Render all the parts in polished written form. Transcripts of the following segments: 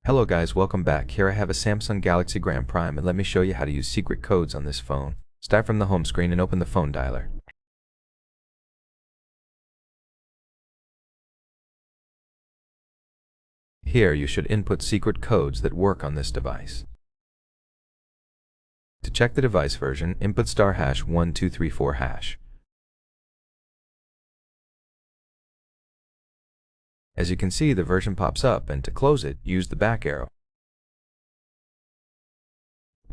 Hello guys, welcome back. Here I have a Samsung Galaxy Grand Prime and let me show you how to use secret codes on this phone. Start from the home screen and open the phone dialer. Here you should input secret codes that work on this device. To check the device version, input *#1234#. As you can see, the version pops up, and to close it, use the back arrow.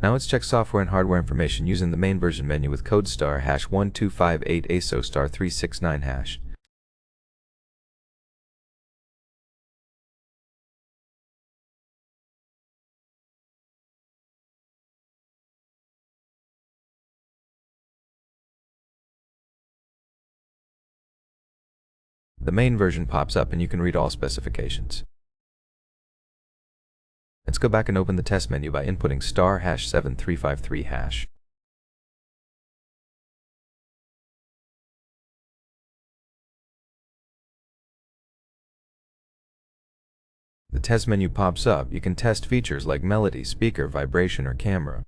Now let's check software and hardware information using the main version menu with code *#1258 ASO *369#. The main version pops up and you can read all specifications. Let's go back and open the test menu by inputting *#7353#. The test menu pops up. You can test features like melody, speaker, vibration, or camera.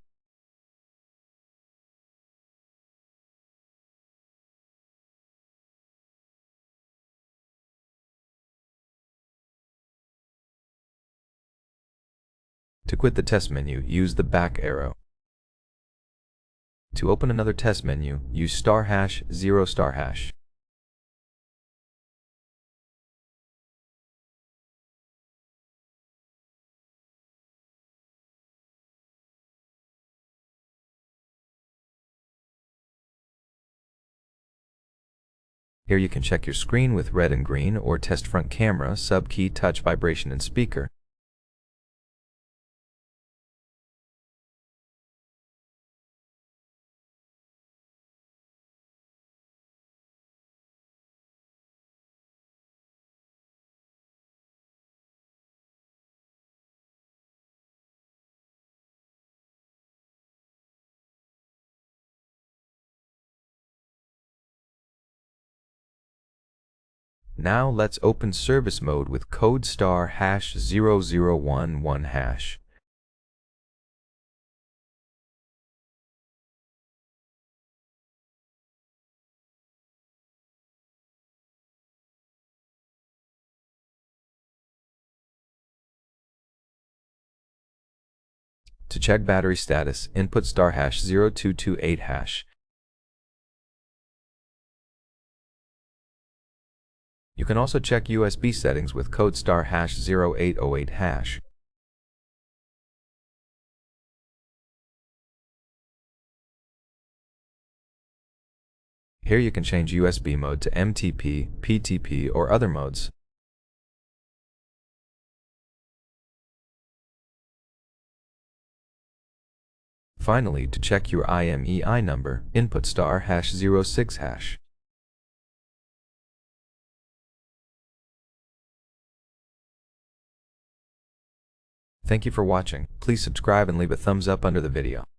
To quit the test menu, use the back arrow. To open another test menu, use *#0*#. Here you can check your screen with red and green, or test front camera, sub-key, touch, vibration, and speaker. Now let's open service mode with code *#0011#. To check battery status, input *#0228#. You can also check USB settings with code *#0808#. Here you can change USB mode to MTP, PTP, or other modes. Finally, to check your IMEI number, input *#06#. Thank you for watching. Please subscribe and leave a thumbs up under the video.